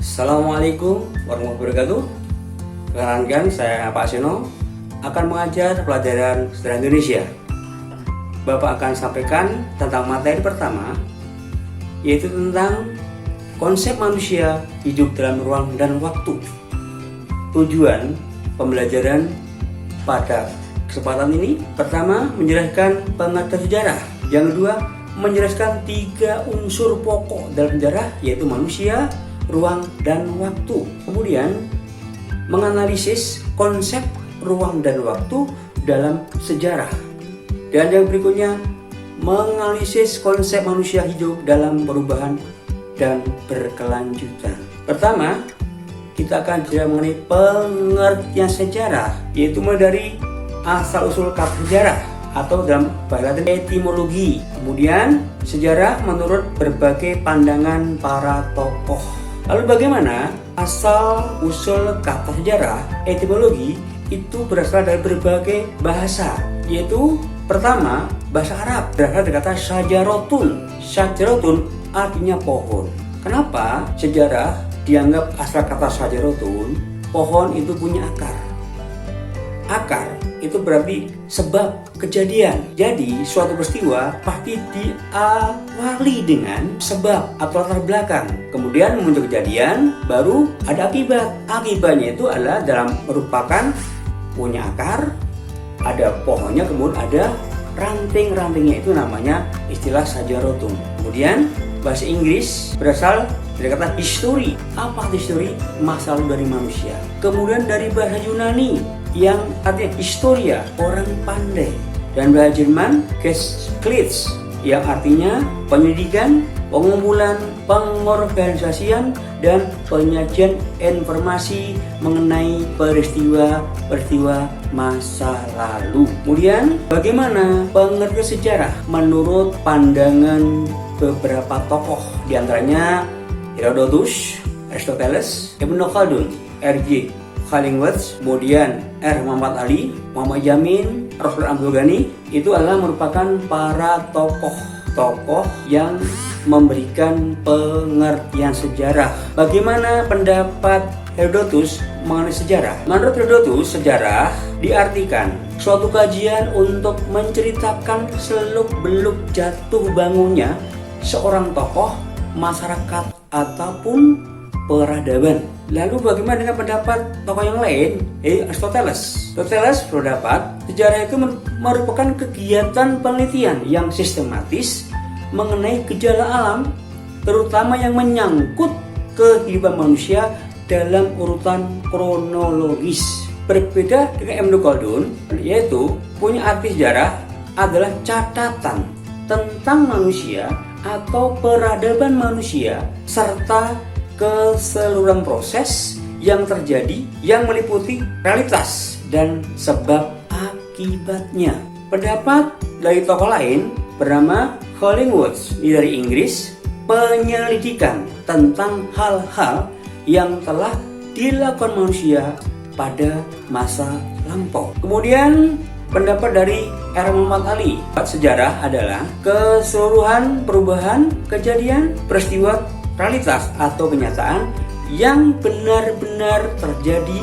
Assalamualaikum warahmatullahi wabarakatuh. Perkenalkan, saya Pak Seno akan mengajar pelajaran sejarah Indonesia. Bapak akan sampaikan tentang materi pertama, yaitu tentang konsep manusia hidup dalam ruang dan waktu. Tujuan pembelajaran pada kesempatan ini, pertama, menjelaskan pengertian sejarah. Yang kedua, menjelaskan 3 unsur pokok dalam sejarah, yaitu manusia, ruang, dan waktu. Kemudian menganalisis konsep ruang dan waktu dalam sejarah. Dan yang berikutnya, menganalisis konsep manusia hidup dalam perubahan dan berkelanjutan. Pertama, kita akan bicara mengenai pengertian sejarah, yaitu mulai dari asal-usul kata sejarah atau dalam bahasa Latin etimologi. Kemudian sejarah menurut berbagai pandangan para tokoh. Lalu bagaimana asal-usul kata sejarah etimologi itu berasal dari berbagai bahasa, yaitu pertama bahasa Arab berasal dari kata syajarotun. Syajarotun artinya pohon. Kenapa sejarah dianggap asal kata syajarotun? Pohon itu punya akar. Akar itu berarti sebab kejadian. Jadi suatu peristiwa pasti diawali dengan sebab atau latar belakang. Kemudian muncul kejadian, baru ada akibat. Akibatnya itu adalah dalam merupakan punya akar, ada pohonnya, kemudian ada ranting-rantingnya, itu namanya istilah syajarotun. Kemudian bahasa Inggris berasal dari kata history. Apa history? Masa lalu dari manusia. Kemudian dari bahasa Yunani yang artinya historia, orang pandai. Dan bahasa Jerman Geschichte yang artinya penyelidikan, pengumpulan, pengorganisasian, dan penyajian informasi mengenai peristiwa-peristiwa masa lalu. Kemudian bagaimana pengertian sejarah menurut pandangan beberapa tokoh, diantaranya Herodotus, Aristoteles, Ibnu Khaldun, R.J. Khalingworth, kemudian R. Muhammad Ali, Muhammad Yamin, Rasul Abdul Ghani. Itu adalah merupakan para tokoh yang memberikan pengertian sejarah. Bagaimana pendapat Herodotus mengenai sejarah? Menurut Herodotus, sejarah diartikan suatu kajian untuk menceritakan seluk-beluk jatuh bangunnya seorang tokoh, masyarakat, ataupun peradaban. Lalu bagaimana dengan pendapat tokoh yang lain? Aristoteles berpendapat sejarah itu merupakan kegiatan penelitian yang sistematis mengenai gejala alam, terutama yang menyangkut kehidupan manusia dalam urutan kronologis. Berbeda dengan Ibnu Khaldun, yaitu punya arti sejarah adalah catatan tentang manusia atau peradaban manusia serta keseluruhan proses yang terjadi yang meliputi realitas dan sebab akibatnya. Pendapat dari tokoh lain bernama Khalingworth dari Inggris, penyelidikan tentang hal-hal yang telah dilakukan manusia pada masa lampau. Kemudian pendapat dari R. Muhammad Ali, sejarah adalah keseluruhan perubahan kejadian, peristiwa, realitas atau kenyataan yang benar-benar terjadi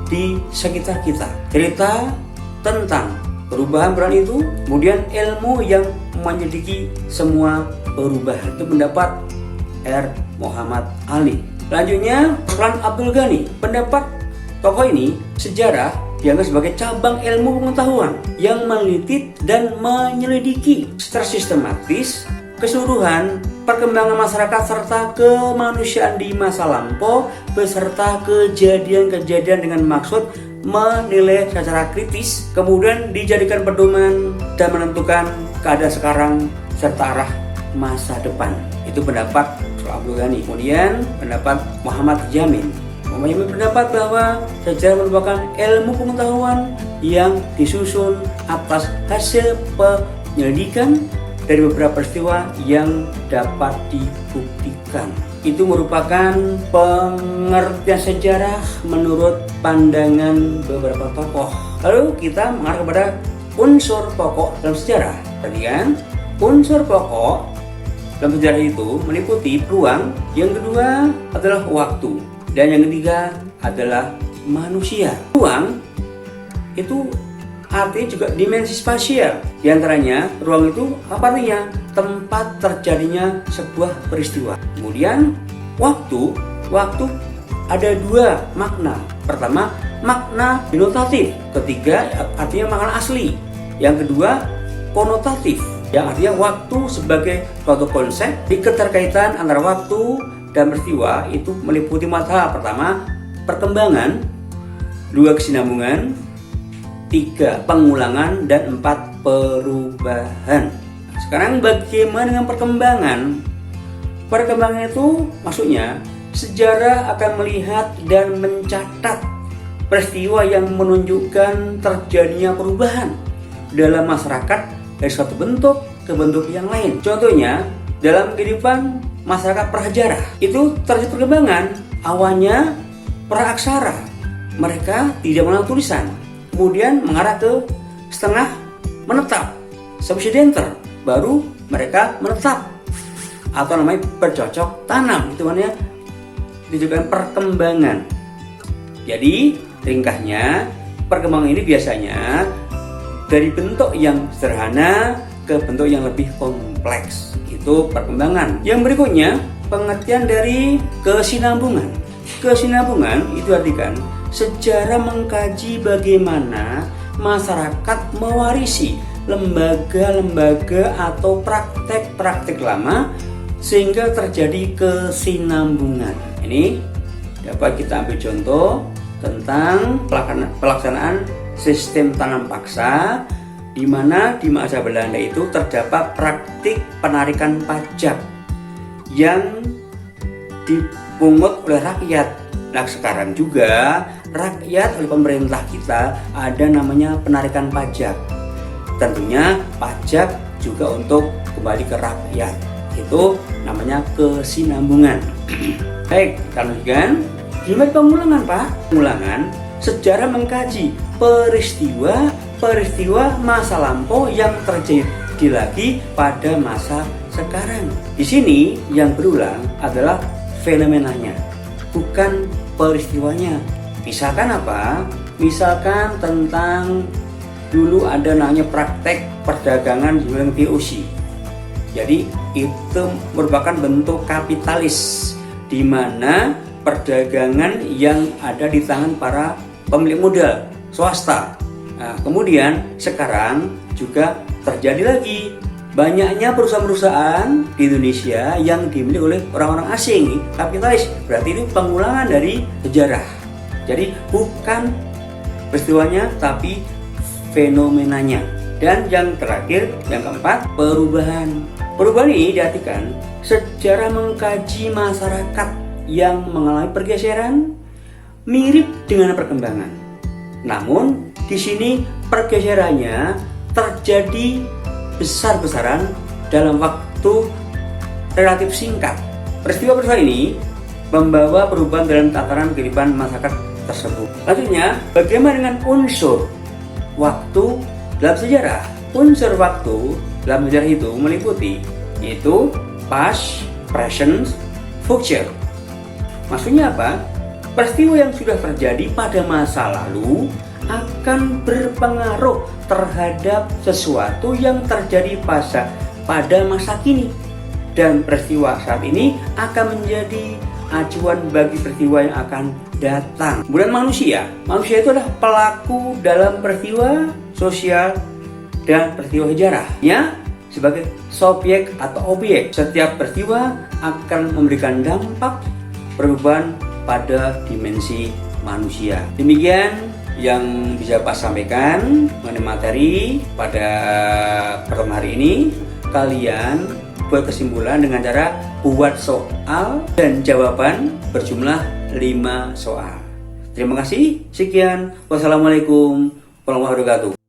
di sekitar kita. Cerita tentang perubahan itu, kemudian ilmu yang menyelidiki semua perubahan. Itu pendapat R. Muhammad Ali. Selanjutnya, Rasul Abdul Ghani. Pendapat tokoh ini, sejarah dianggap sebagai cabang ilmu pengetahuan yang meneliti dan menyelidiki secara sistematis keseluruhan perkembangan masyarakat serta kemanusiaan di masa lampau beserta kejadian-kejadian dengan maksud menilai secara kritis, kemudian dijadikan pedoman dan menentukan keadaan sekarang serta arah masa depan. Itu pendapat Abdul Ghani. Kemudian pendapat Muhammad Yamin. Muhammad Yamin berpendapat bahwa sejarah merupakan ilmu pengetahuan yang disusun atas hasil penyelidikan dari beberapa peristiwa yang dapat dibuktikan. Itu merupakan pengertian sejarah menurut pandangan beberapa tokoh. Lalu kita mengarah kepada unsur pokok dalam sejarah. Perhatikan, unsur pokok dalam sejarah itu meliputi ruang, yang kedua adalah waktu, dan yang ketiga adalah manusia. Ruang itu artinya juga dimensi spasial. Di antaranya, ruang itu apa artinya? Tempat terjadinya sebuah peristiwa. Kemudian waktu ada dua makna. Pertama, makna denotatif. Ketiga, artinya makna asli. Yang kedua, konotatif, yang artinya waktu sebagai suatu konsep. Di keterkaitan antara waktu dan peristiwa itu meliputi 4 hal. Pertama, perkembangan. 2, kesinambungan. 3, pengulangan. Dan 4, perubahan. Sekarang bagaimana dengan perkembangan? Perkembangan itu maksudnya sejarah akan melihat dan mencatat peristiwa yang menunjukkan terjadinya perubahan dalam masyarakat dari suatu bentuk ke bentuk yang lain. Contohnya, dalam kehidupan masyarakat prasejarah itu terjadi perkembangan. Awalnya praaksara, mereka tidak mengenal tulisan, kemudian mengarah ke setengah menetap, subsidenter, baru mereka menetap, atau namanya bercocok tanam. Itu namanya ditunjukkan perkembangan. Jadi ringkasnya, perkembangan ini biasanya dari bentuk yang sederhana ke bentuk yang lebih kompleks. Itu perkembangan. Yang berikutnya, pengertian dari kesinambungan. Kesinambungan itu artikan sejarah mengkaji bagaimana masyarakat mewarisi lembaga-lembaga atau praktek-praktek lama sehingga terjadi kesinambungan. Ini dapat kita ambil contoh tentang pelaksanaan sistem tanam paksa, di mana di masa Belanda itu terdapat praktik penarikan pajak yang dipungut oleh rakyat. Nah, sekarang juga rakyat oleh pemerintah kita ada namanya penarikan pajak. Tentunya pajak juga untuk kembali ke rakyat. Itu namanya kesinambungan. Baik, kita lanjutkan. Gimana pengulangan, Pak? Pengulangan sejarah mengkaji peristiwa masa lampau yang terjadi lagi pada masa sekarang. Di sini yang berulang adalah fenomenanya, bukan peristiwanya. Misalkan apa? Misalkan tentang dulu ada namanya praktek perdagangan di wilayah VOC. Jadi itu merupakan bentuk kapitalis, di mana perdagangan yang ada di tangan para pemilik modal swasta. Nah, kemudian sekarang juga terjadi lagi banyaknya perusahaan-perusahaan di Indonesia yang dimiliki oleh orang-orang asing, kapitalis. Berarti itu pengulangan dari sejarah. Jadi bukan peristiwanya tapi fenomenanya. Dan yang terakhir, yang keempat, perubahan. Perubahan ini diartikan sejarah mengkaji masyarakat yang mengalami pergeseran mirip dengan perkembangan. Namun di sini pergeserannya terjadi besar-besaran dalam waktu relatif singkat. Peristiwa-peristiwa ini membawa perubahan dalam tataran kehidupan masyarakat tersebut. Selanjutnya, bagaimana dengan unsur waktu dalam sejarah? Unsur waktu dalam sejarah itu meliputi yaitu past, present, future. Maksudnya apa? Peristiwa yang sudah terjadi pada masa lalu akan berpengaruh terhadap sesuatu yang terjadi pada masa kini, dan peristiwa saat ini akan menjadi acuan bagi peristiwa yang akan datang. Kemudian manusia itu adalah pelaku dalam peristiwa sosial dan peristiwa sejarah, ya, sebagai subjek atau objek. Setiap peristiwa akan memberikan dampak perubahan pada dimensi manusia. Demikian yang bisa Pak sampaikan mengenai materi pada pertemuan hari ini. Kalian buat kesimpulan dengan cara buat soal dan jawaban berjumlah 5 soal. Terima kasih. Sekian. Wassalamualaikum warahmatullahi wabarakatuh.